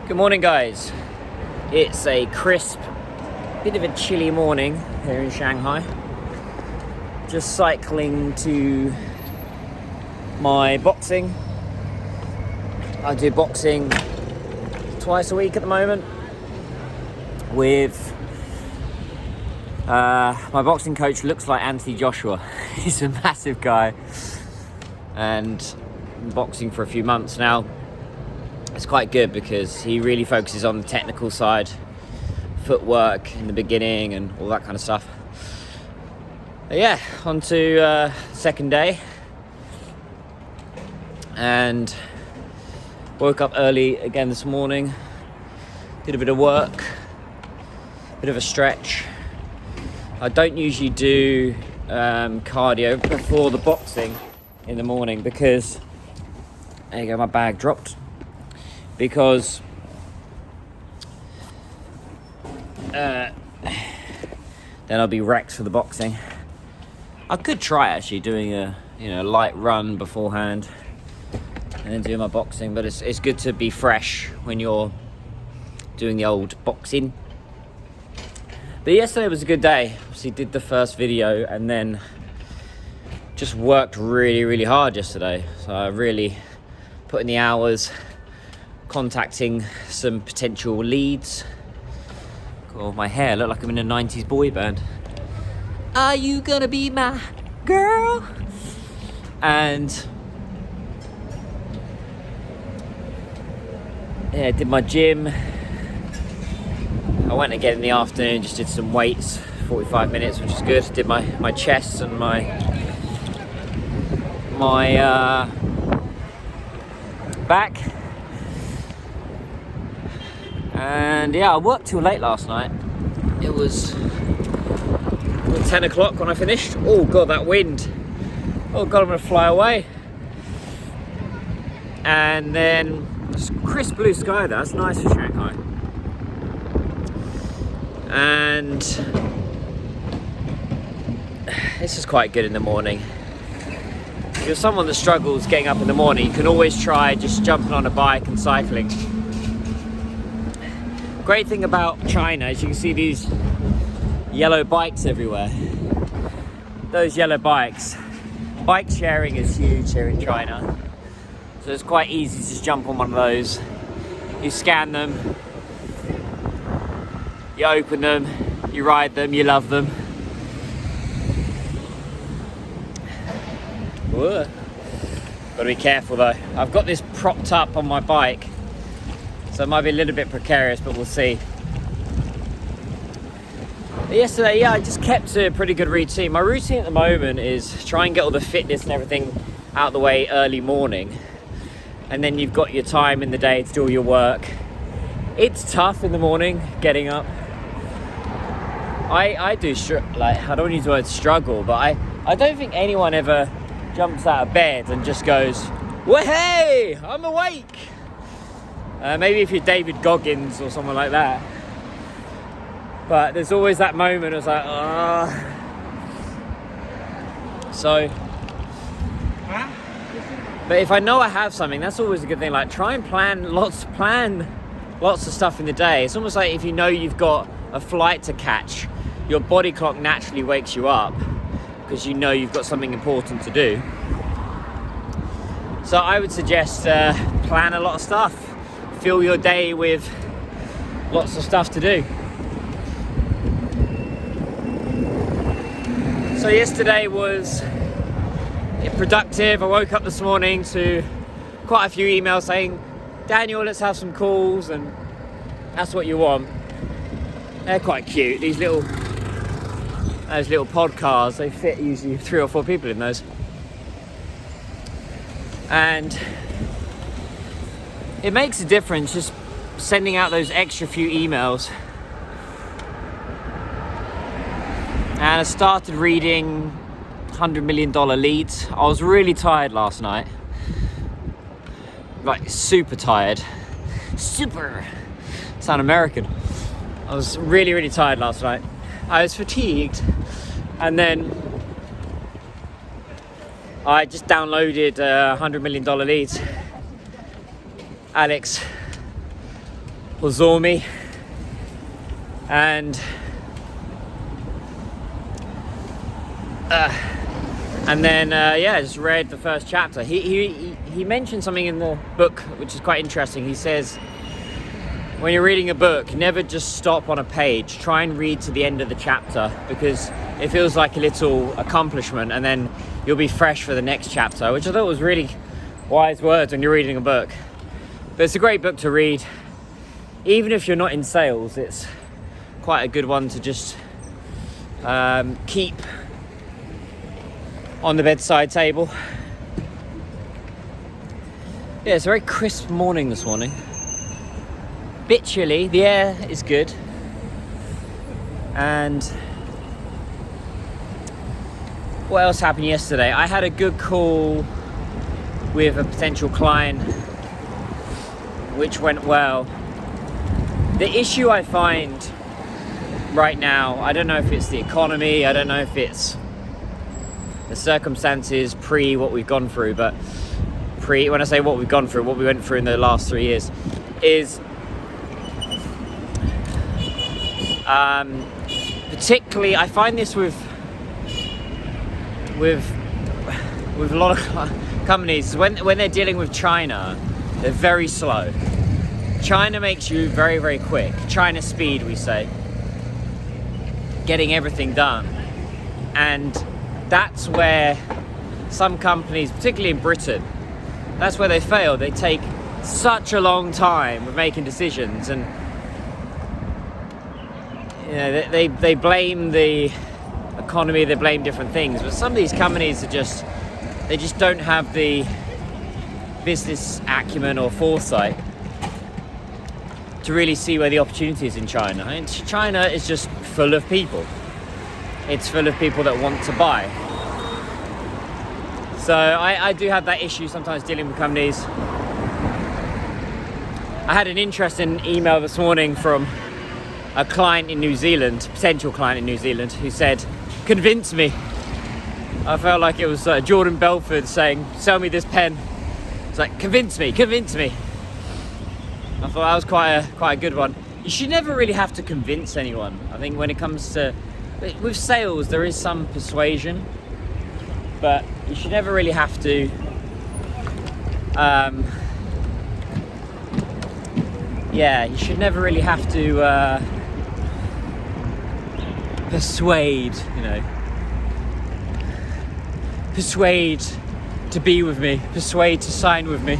Good morning, guys. It's a crisp, bit of a chilly morning here in Shanghai. Just cycling to my boxing. I do boxing twice a week at the moment with my boxing coach. Looks like Anthony Joshua. He's a massive guy and been boxing for a few months now. It's quite good because he really focuses on the technical side, footwork in the beginning and all that kind of stuff. But yeah, on to second day, and woke up early again this morning, did a bit of work, bit of a stretch. I don't usually do cardio before the boxing in the morning because, there you go, my bag dropped. Because then I'll be wrecked for the boxing. I could try actually doing a light run beforehand and then doing my boxing, but it's good to be fresh when you're doing the old boxing. But yesterday was a good day. Obviously did the first video and then just worked really hard yesterday. So I really put in the hours, contacting some potential leads. God, my hair look like I'm in a 90s boy band. Are you gonna be my girl? And yeah, did my gym. I went again in the afternoon, just did some weights, 45 minutes, which is good. Did my chest and my back. And yeah, I worked till late last night. It was 10 o'clock when I finished. Oh God, that wind. Oh God, I'm gonna fly away. And then crisp blue sky there, that's nice for Shanghai. And this is quite good in the morning. If you're someone that struggles getting up in the morning, you can always try just jumping on a bike and cycling. Great thing about China is you can see these yellow bikes everywhere. Those yellow bikes. Bike sharing is huge here in China. So it's quite easy to just jump on one of those. You scan them, you open them, you ride them, you love them. Whoa. Gotta be careful though. I've got this propped up on my bike, so it might be a little bit precarious, but we'll see. But yesterday, yeah, I just kept a pretty good routine. My routine at the moment is try and get all the fitness and everything out of the way early morning. And then you've got your time in the day to do all your work. It's tough in the morning, getting up. I don't use the word struggle, but I don't think anyone ever jumps out of bed and just goes, well, hey, I'm awake. Maybe if you're David Goggins or someone like that. But there's always that moment, it's like, So, but if I know I have something, that's always a good thing. Like, try and plan lots of stuff in the day. It's almost like if you know you've got a flight to catch, your body clock naturally wakes you up because you know you've got something important to do. So I would suggest plan a lot of stuff. Fill your day with lots of stuff to do. So yesterday was productive. I woke up this morning to quite a few emails saying, Daniel, let's have some calls, and that's what you want. They're quite cute, those little pod cars. They fit usually 3 or 4 people in those. And it makes a difference just sending out those extra few emails. And I started reading $100 million leads. I was really tired last night. Like super tired. Super. Sound American. I was really tired last night. I was fatigued. And then I just downloaded $100 million leads. Alex or Zormi, and then I just read the first chapter. He mentioned something in the book which is quite interesting. He says, when you're reading a book, never just stop on a page. Try and read to the end of the chapter, because it feels like a little accomplishment, and then you'll be fresh for the next chapter, which I thought was really wise words when you're reading a book. But it's a great book to read. Even if you're not in sales, it's quite a good one to just keep on the bedside table. Yeah, it's a very crisp morning this morning. Bit chilly, the air is good. And what else happened yesterday? I had a good call with a potential client, which went well. The issue I find right now, I don't know if it's the economy, I don't know if it's the circumstances pre what we've gone through, but when I say what we've gone through, what we went through in the last 3 years, is particularly, I find this with a lot of companies, when they're dealing with China, they're very slow. China makes you very, very quick. China speed, we say. Getting everything done. And that's where some companies, particularly in Britain, that's where they fail. They take such a long time with making decisions, and you know, they blame the economy, they blame different things, but some of these companies are just don't have the business acumen or foresight to really see where the opportunity is in China. I mean, China is just full of people. It's full of people that want to buy. So I do have that issue sometimes dealing with companies. I had an interesting email this morning from a client in New Zealand, potential client in New Zealand, who said, "Convince me." I felt like it was Jordan Belford saying, "Sell me this pen." It's like, convince me. I thought that was quite a good one. You should never really have to convince anyone. I think when it comes to, with sales, there is some persuasion, but you should never really have to you should never really have to persuade, persuade to be with me, persuade to sign with me.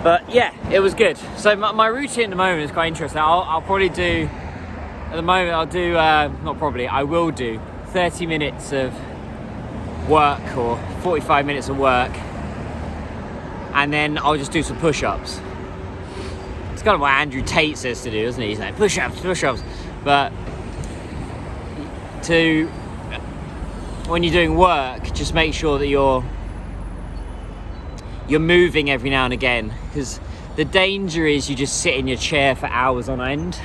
But yeah, it was good. So my routine at the moment is quite interesting. I'll probably do, at the moment I will do 30 minutes of work or 45 minutes of work, and then I'll just do some push-ups. It's kind of what Andrew Tate says to do, isn't he? He's like, push-ups. But when you're doing work, just make sure that you're moving every now and again, because the danger is you just sit in your chair for hours on end,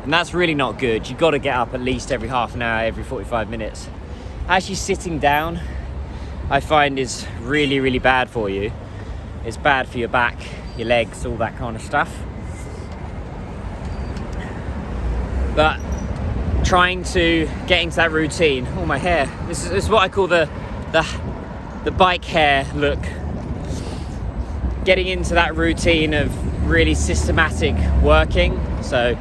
and that's really not good. You've got to get up at least every half an hour, every 45 minutes. Actually sitting down, I find, is really, really bad for you. It's bad for your back, your legs, all that kind of stuff. But trying to get into that routine. Oh, my hair. This is what I call the bike hair look. Getting into that routine of really systematic working. So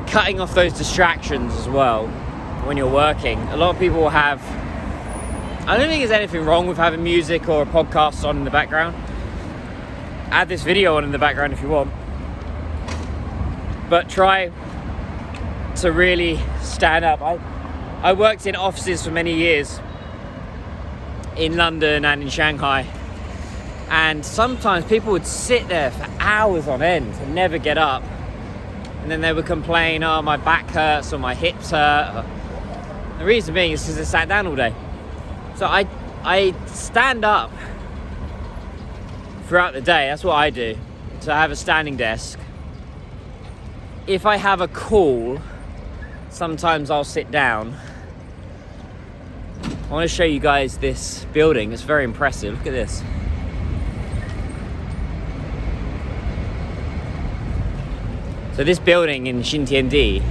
cutting off those distractions as well when you're working. A lot of people will have, I don't think there's anything wrong with having music or a podcast on in the background. Add this video on in the background if you want. But try to really stand up. I worked in offices for many years in London and in Shanghai, and sometimes people would sit there for hours on end and never get up, and then they would complain, "Oh, my back hurts," or "My hips hurt." The reason being is because they sat down all day. So I stand up throughout the day. That's what I do. So I have a standing desk. If I have a call, sometimes I'll sit down. I want to show you guys this building. It's very impressive. Look at this. So this building in Xintiandi,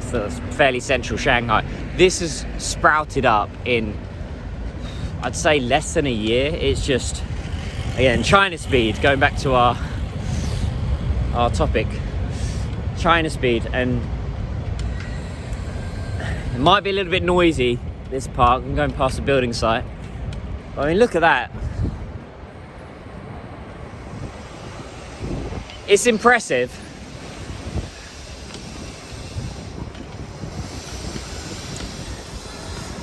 so it's fairly central Shanghai, this has sprouted up in, I'd say, less than a year. It's just, again, China speed, going back to our topic, China speed. And it might be a little bit noisy, this park. I'm going past the building site. But, I mean, look at that. It's impressive.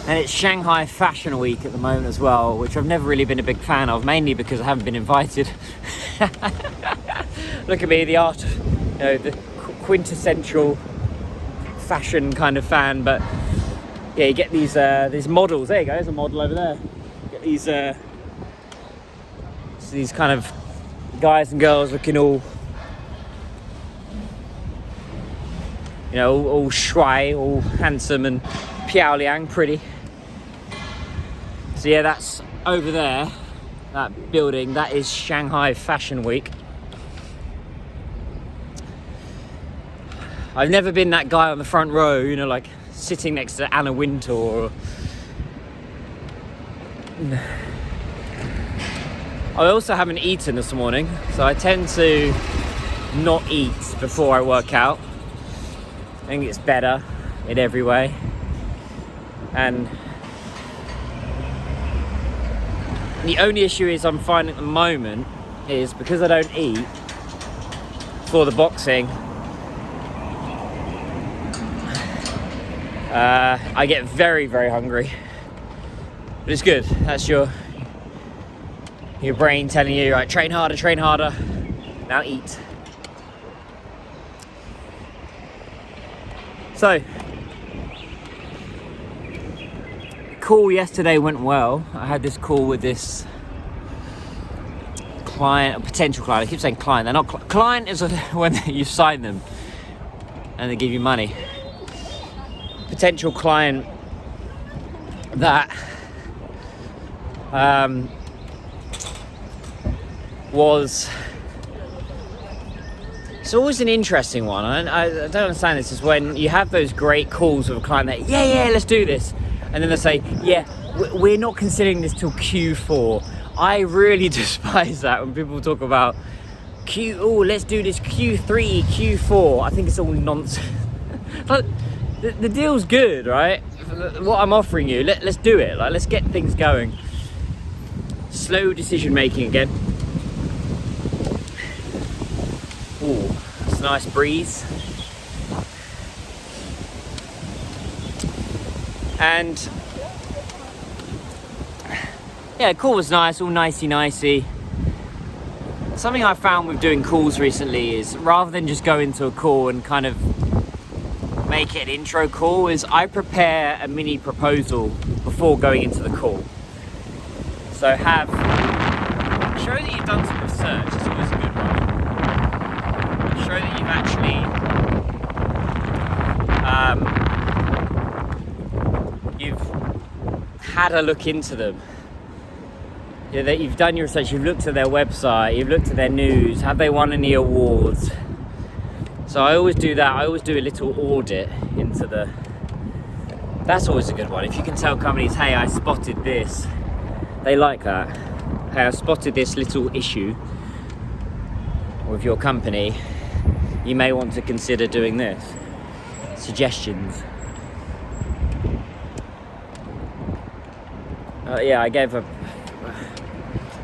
And it's Shanghai Fashion Week at the moment as well, which I've never really been a big fan of, mainly because I haven't been invited. Look at me, the art, the quintessential fashion kind of fan. But yeah, you get these models. There you go, there's a model over there. You get these kind of guys and girls looking all, all shuai, all handsome and piao liang, pretty. So yeah, that's over there, that building. That is Shanghai Fashion Week. I've never been that guy on the front row, like sitting next to Anna Wintour. Or... I also haven't eaten this morning, so I tend to not eat before I work out. I think it's better in every way. And the only issue is I'm finding at the moment is because I don't eat for the boxing, I get very, very hungry. But it's good. That's your brain telling you, right, train harder, now eat. So, call yesterday went well. I had this call with this client, a potential client. I keep saying client. They're not client is when you sign them and they give you money. Potential client that was. It's always an interesting one. I don't understand this. Is when you have those great calls with a client that yeah, let's do this. And then they say, yeah, we're not considering this till Q4. I really despise that when people talk about let's do this Q3, Q4. I think it's all nonsense. But the deal's good, right? What I'm offering you, let's do it. Like, let's get things going. Slow decision making again. Ooh, it's a nice breeze. And yeah, the call was nice, all nicey. Something I found with doing calls recently is rather than just go into a call and kind of make it an intro call, is I prepare a mini proposal before going into the call. So show that you've done some research. It's always a good one. Show that you've actually you've had a look into them. That you've done your research, you've looked at their website, you've looked at their news, have they won any awards? So I always do that. I always do a little audit into that's always a good one. If you can tell companies, hey, I spotted this, they like that. Hey, I spotted this little issue with your company, you may want to consider doing this. Suggestions. Yeah, I gave a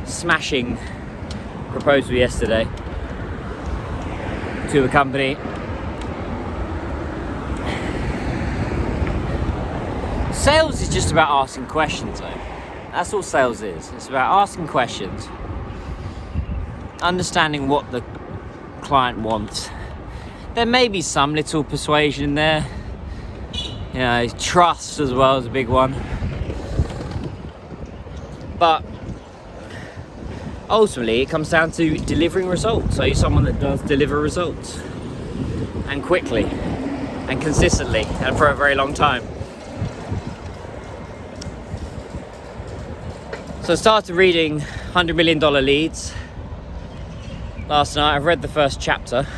smashing proposal yesterday to a company. Sales is just about asking questions, though. That's all sales is. It's about asking questions, understanding what the client wants. There may be some little persuasion there. Trust as well is a big one. But ultimately, it comes down to delivering results. Are you someone that does deliver results? And quickly, and consistently, and for a very long time? So I started reading $100 Million Leads last night. I've read the first chapter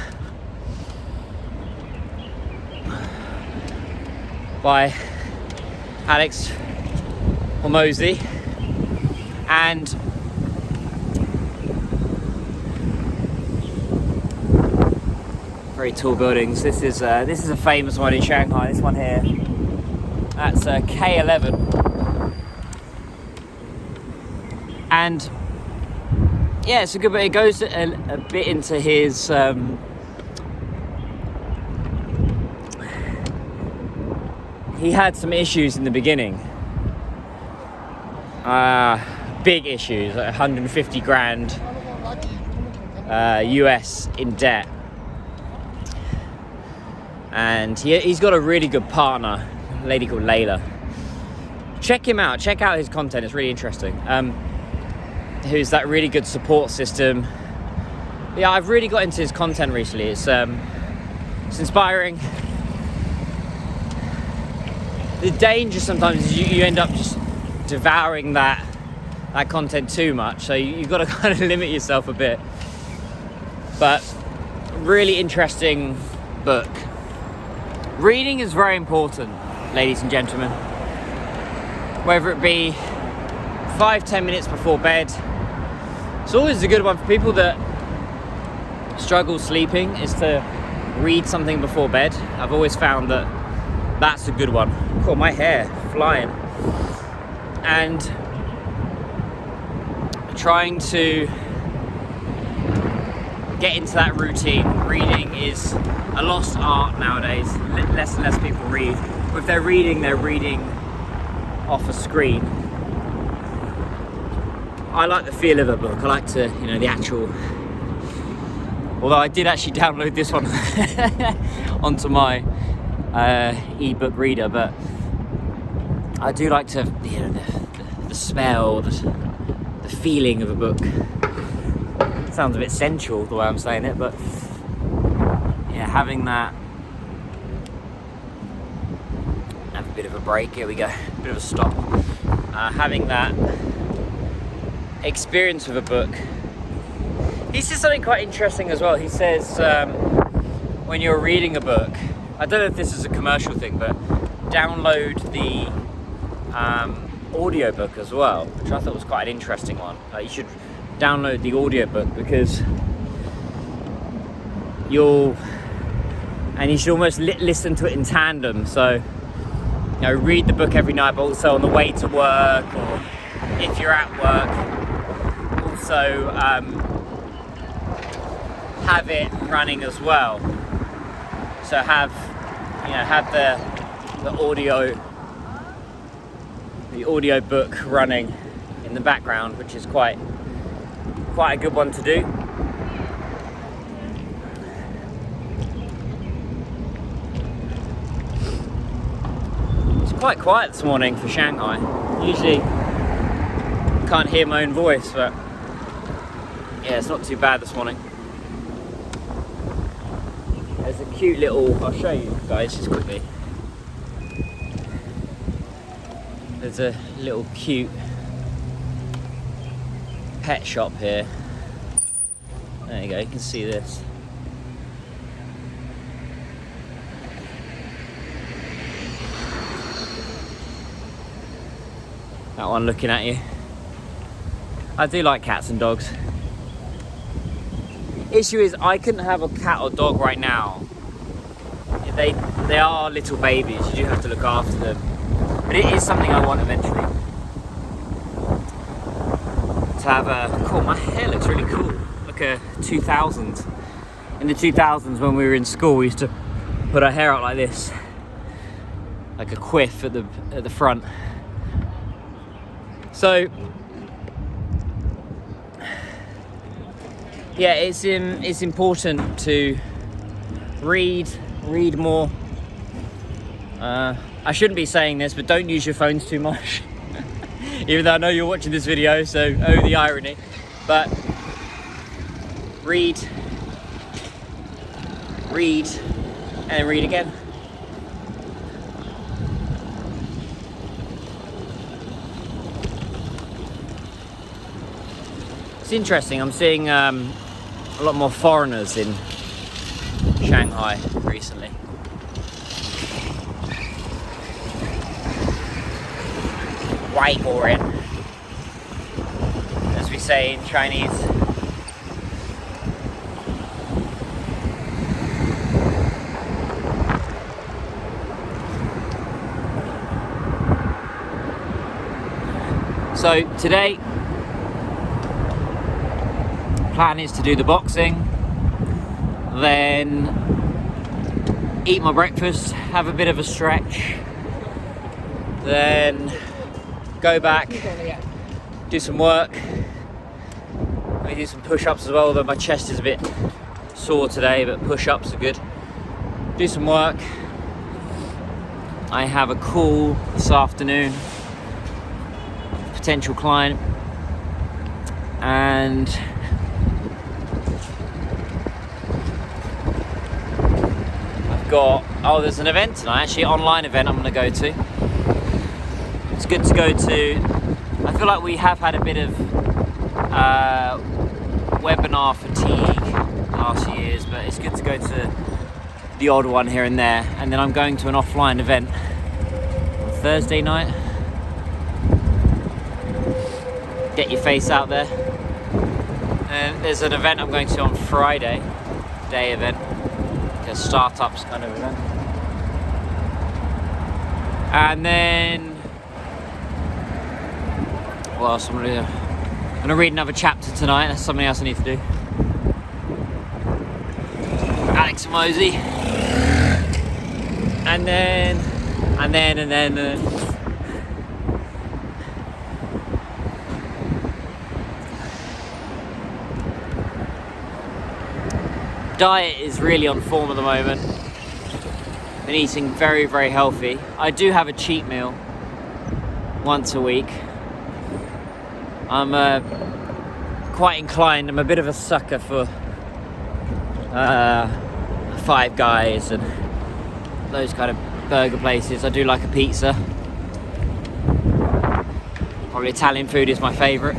by Alex Hormozy, and very tall buildings. This is a famous one in Shanghai. This one here, that's K11, and yeah, it's a good bit. It goes a bit into his he had some issues in the beginning, big issues, like 150 grand US in debt, and he's got a really good partner, a lady called Layla. Check him out, check out his content, it's really interesting. Who's that really good support system. Yeah, I've really got into his content recently. It's inspiring. The danger sometimes is you end up just devouring that content too much, so you've got to kind of limit yourself a bit. But really interesting book. Reading is very important, ladies and gentlemen. Whether it be 5-10 minutes before bed, it's always a good one for people that struggle sleeping, is to read something before bed. I've always found that that's a good one. Oh, my hair flying. And trying to get into that routine. Reading is a lost art nowadays. Less and less people read. If they're reading off a screen. I like the feel of a book. I like to, the actual. Although I did actually download this one onto my ebook reader, but I do like to, the smell, the feeling of a book. It sounds a bit sensual the way I'm saying it, but yeah, having that. Have a bit of a break. Here we go. A bit of a stop. Having that experience with a book. He says something quite interesting as well. He says when you're reading a book, I don't know if this is a commercial thing, but download the audiobook as well, which I thought was quite an interesting one. You should download the audiobook because you should almost listen to it in tandem. So, read the book every night, but also on the way to work, or if you're at work, also have it running as well. So have the audio book running in the background, which is quite a good one to do. It's quite quiet this morning for Shanghai. Usually can't hear my own voice, but yeah, it's not too bad this morning. There's a cute little, I'll show you guys just quickly. There's a little cute pet shop here. There you go, you can see this. That one looking at you. I do like cats and dogs. Issue is I couldn't have a cat or dog right now. They are little babies, you do have to look after them. But it is something I want eventually. To have my hair looks really cool. Like a 2000s. In the 2000s when we were in school, we used to put our hair out like this. Like a quiff at the front. So, yeah, it's important to read more. I shouldn't be saying this, but don't use your phones too much. Even though I know you're watching this video, so the irony. But read, and then read again. It's interesting. I'm seeing a lot more foreigners in Shanghai recently. Wai Goren, as we say in Chinese. So today, plan is to do the boxing, then eat my breakfast, have a bit of a stretch, then go back, do some work, maybe do some push-ups as well, although my chest is a bit sore today, but push-ups are good. Do some work. I have a call this afternoon, potential client, and I've got, there's an event tonight, actually, an online event I'm going to go to. It's good to go to. I feel like we have had a bit of webinar fatigue last few years, but it's good to go to the odd one here and there. And then I'm going to an offline event on Thursday night. Get your face out there. And there's an event I'm going to on Friday, day event, a startups kind of event. And then, what else I'm going to read another chapter tonight. That's something else I need to do. Alex and Mosey. And then. Diet is really on form at the moment. Been eating very, very healthy. I do have a cheat meal once a week. I'm quite inclined. I'm a bit of a sucker for Five Guys and those kind of burger places. I do like a pizza. Probably Italian food is my favourite.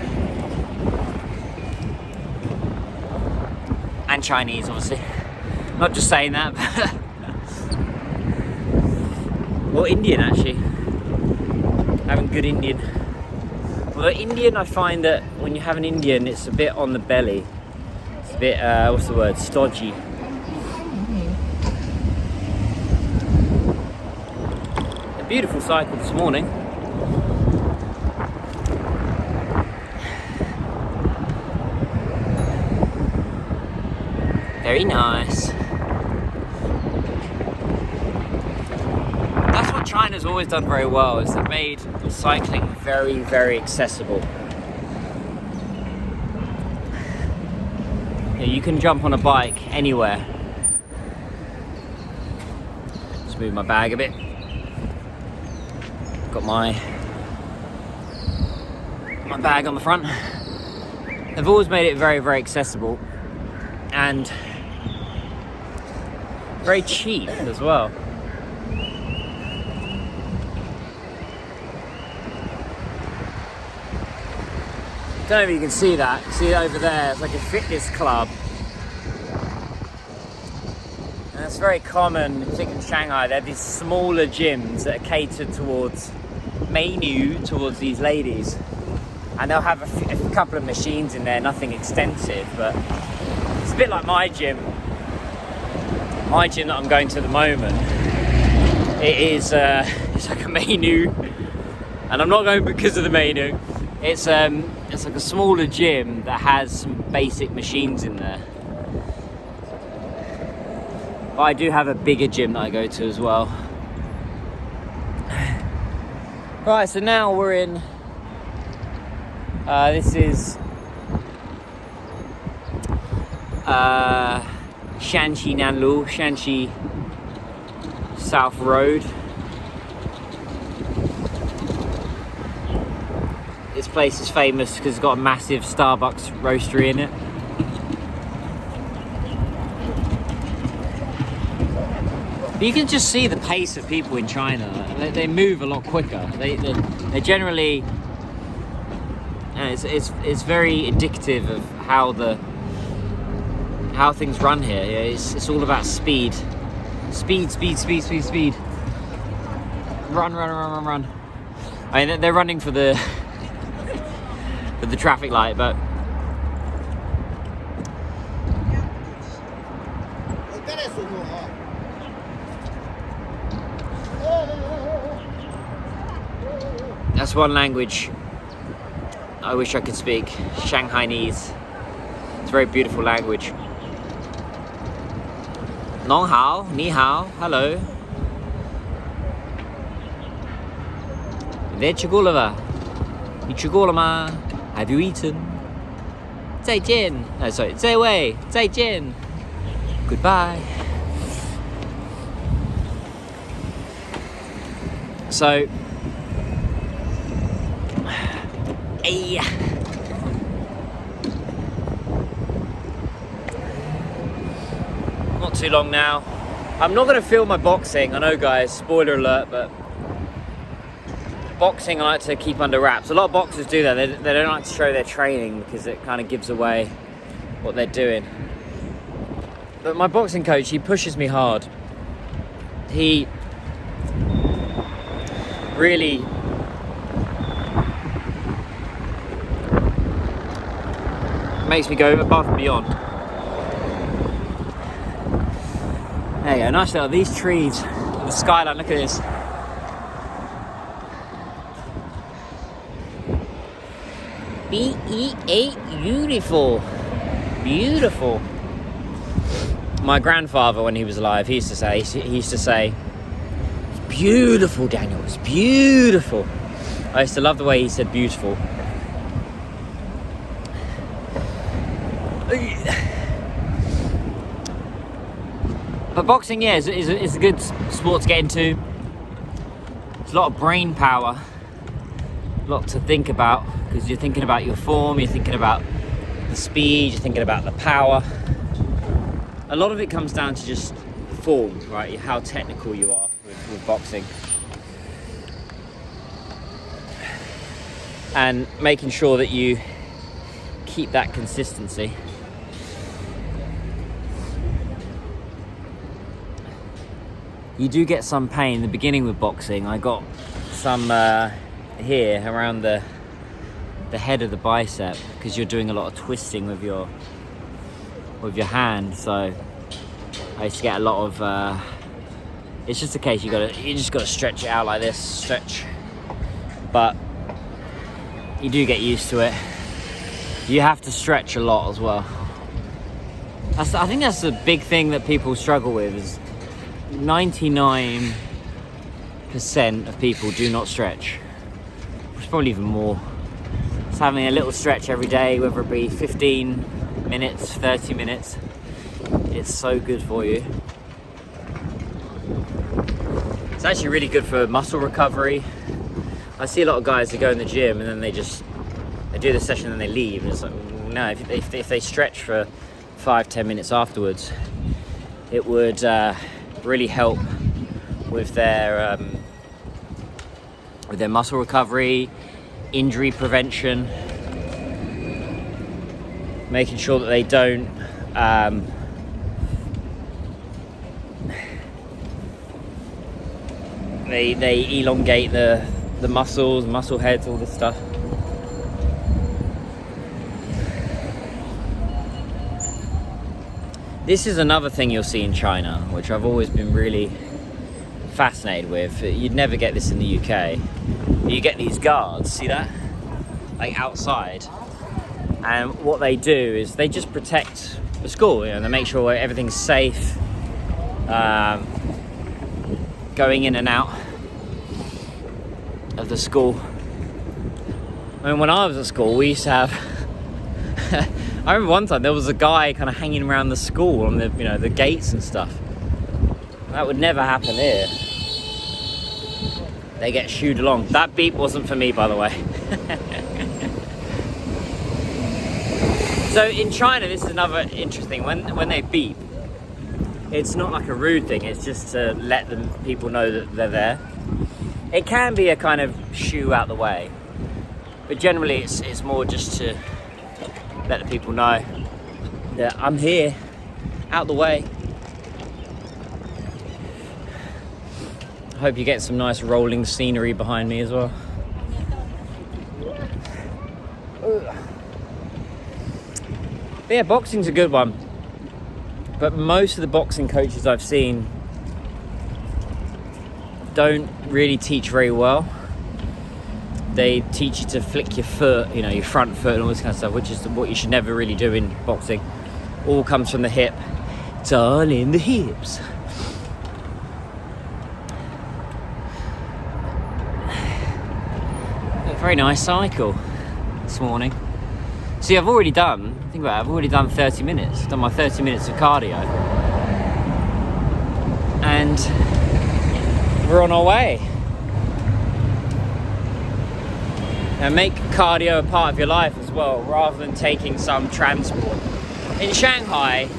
And Chinese, obviously. Not just saying that, but or Indian, actually. Having good Indian. Although Indian, I find that when you have an Indian, it's a bit on the belly. It's a bit, what's the word, stodgy. A beautiful cycle this morning. Very nice. That's what China's always done very well, is they've made cycling very, very accessible. Yeah, you can jump on a bike anywhere. Just move my bag a bit. Got my bag on the front. They've always made it very, very accessible and very cheap as well. Don't know if you can see that. See it over there? It's like a fitness club. And it's very common, particularly in Shanghai. They have these smaller gyms that are catered towards towards these ladies. And they'll have a couple of machines in there, nothing extensive, but it's a bit like my gym. My gym that I'm going to at the moment, it's like a menu, and I'm not going because of the menu. It's like a smaller gym that has some basic machines in there. But I do have a bigger gym that I go to as well. Right, so now we're in. This is Shanxi Nanlu, Shanxi South Road. This place is famous because it's got a massive Starbucks roastery in it. But you can just see the pace of people in China. They move a lot quicker. They generally and it's very indicative of how things run here. It's all about speed. Speed. Run. I mean, they're running for the traffic light, but that's one language I wish I could speak. Shanghainese. It's a very beautiful language. 侬好, 你好, hello. 你吃过了吧？你吃过了吗？ Have you eaten? 再见. Sorry, 这位再见. Goodbye. So, not too long now. I'm not going to film my boxing. I know, guys, spoiler alert, but boxing I like to keep under wraps. A lot of boxers do that. They don't like to show their training because it kind of gives away what they're doing. But my boxing coach, he pushes me hard. He really makes me go above and beyond. There you go, nice little, these trees, the skyline, look at this. Beautiful. Beautiful. My grandfather, when he was alive, he used to say, it's beautiful, Daniel, it's beautiful. I used to love the way he said beautiful. But boxing, yeah, is a good sport to get into. It's a lot of brain power, a lot to think about, because you're thinking about your form, you're thinking about the speed, you're thinking about the power. A lot of it comes down to just form, right? How technical you are with boxing. And making sure that you keep that consistency. You do get some pain in the beginning with boxing. I got some here around the head of the bicep, because you're doing a lot of twisting with your hand. So I used to get a lot of it's just a case you just gotta stretch it out like this, stretch. But you do get used to it. You have to stretch a lot as well. I think that's the big thing that people struggle with, is 99% of people do not stretch. It's probably even more. It's having a little stretch every day, whether it be 15 minutes, 30 minutes. It's so good for you. It's actually really good for muscle recovery. I see a lot of guys who go in the gym and then they do the session and then they leave. And it's like, no, if they stretch for 5-10 minutes afterwards, it would really help with their muscle recovery, injury prevention, making sure that they don't they elongate the muscles, muscle heads, all this stuff. This is another thing you'll see in China, which I've always been really fascinated with. You'd never get this in the UK. You get these guards, see that? Like outside. And what they do is they just protect the school, they make sure everything's safe, going in and out of the school. I mean, when I was at school, we used to have I remember one time there was a guy kind of hanging around the school on the gates and stuff. That would never happen here. They get shooed along. That beep wasn't for me, by the way. So in China, this is another interesting. When they beep, it's not like a rude thing. It's just to let people know that they're there. It can be a kind of shoo out the way. But generally it's more just to let the people know that I'm here, out the way. I hope you get some nice rolling scenery behind me as well. But yeah, boxing's a good one. But most of the boxing coaches I've seen don't really teach very well. They teach you to flick your foot, you know, your front foot and all this kind of stuff, which is what you should never really do in boxing. All comes from the hip. It's all in the hips. A very nice cycle this morning. See, I've already done 30 minutes. I've done my 30 minutes of cardio. And we're on our way. And make cardio a part of your life as well, rather than taking some transport. In Shanghai,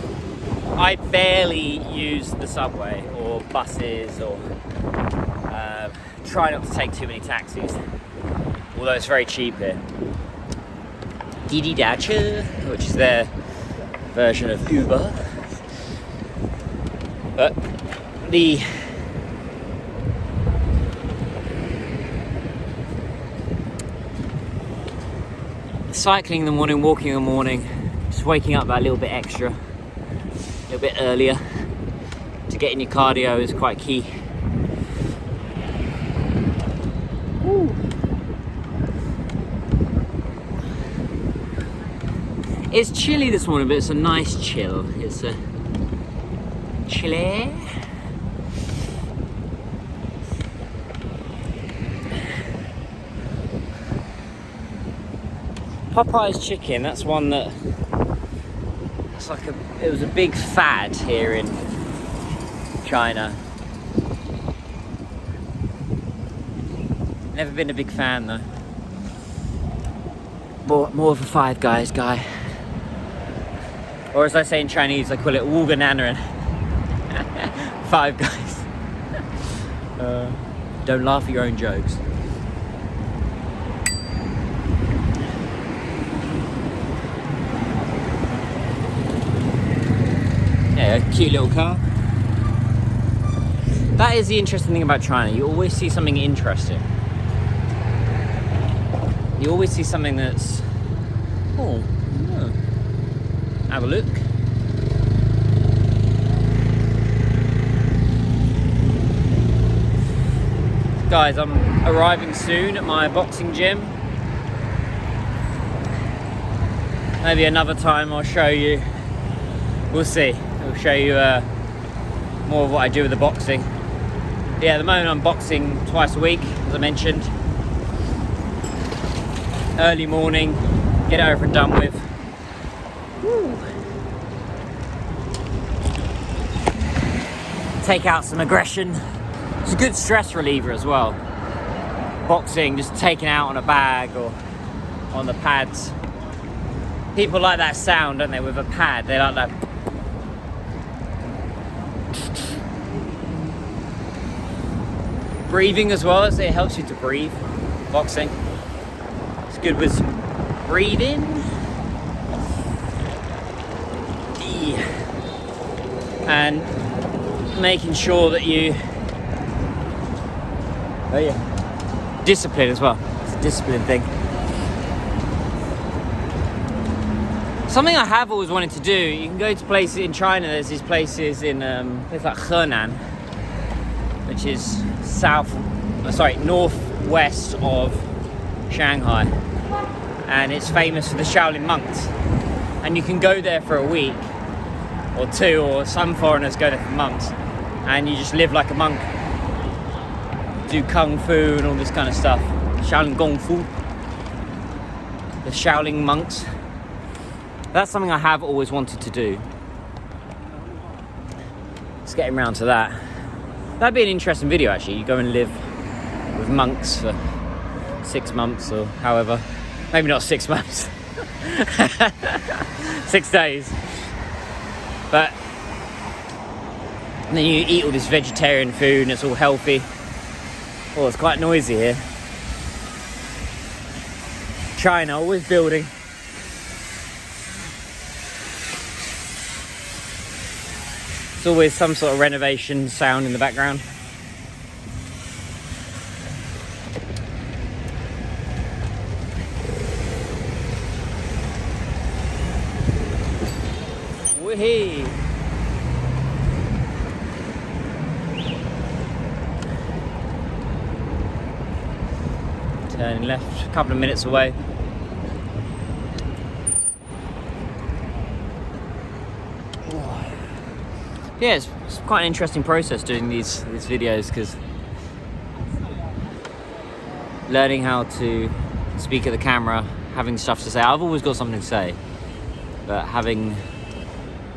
I barely use the subway or buses, or try not to take too many taxis, although it's very cheap here. Didi Dacha, which is their version of Uber. But the cycling in the morning, walking in the morning, just waking up that little bit extra, a little bit earlier to get in your cardio is quite key. Woo. It's chilly this morning, but it's a nice chill. It's a chilly. Popeye's chicken, that's one that it was a big fad here in China. Never been a big fan though. More of a Five Guys guy. Or as I say in Chinese, I call it Wu Gananaran. Five Guys. Don't laugh at your own jokes. Yeah, a cute little car. That is the interesting thing about China. You always see something interesting. You always see something that's... Oh. Have a look. Guys, I'm arriving soon at my boxing gym. Maybe another time I'll show you. We'll see. I'll show you more of what I do with the boxing. Yeah, at the moment I'm boxing twice a week, as I mentioned. Early morning, get it over and done with. Woo. Take out some aggression. It's a good stress reliever as well. Boxing, just taking out on a bag or on the pads. People like that sound, don't they, with a pad? They like that. Breathing as well, it helps you to breathe. Boxing. It's good with breathing. And making sure that you discipline as well. It's a discipline thing. Something I have always wanted to do, you can go to places in China, there's these places in places like Henan, which is northwest of Shanghai, and it's famous for the Shaolin monks, and you can go there for a week or two, or some foreigners go there for months, and you just live like a monk, do kung fu and all this kind of stuff. Shaolin Gong Fu, the Shaolin monks. That's something I have always wanted to do. It's getting around to that. That'd be an interesting video actually. You go and live with monks for 6 months or however. Maybe not 6 months. 6 days. But and then you eat all this vegetarian food and it's all healthy. Oh, it's quite noisy here. China, always building. There's always some sort of renovation sound in the background. Whee! Turning left, a couple of minutes away. Yeah, it's quite an interesting process doing these videos, because learning how to speak at the camera, having stuff to say. I've always got something to say, but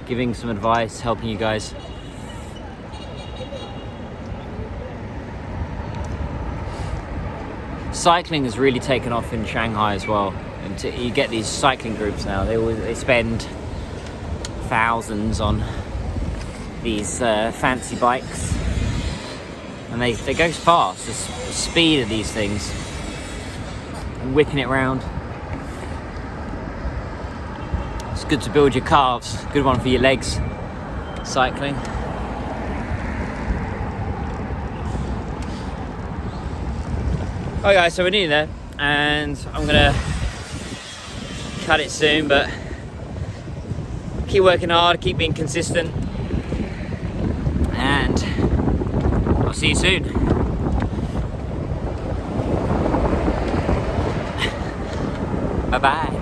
giving some advice, helping you guys. Cycling has really taken off in Shanghai as well, and you get these cycling groups now. They spend thousands on these fancy bikes, and they go fast. The speed of these things, and whipping it around. It's good to build your calves. Good one for your legs. Cycling. Alright guys, so we're nearly there, and I'm gonna cut it soon, but keep working hard, keep being consistent, and I'll see you soon. Bye bye.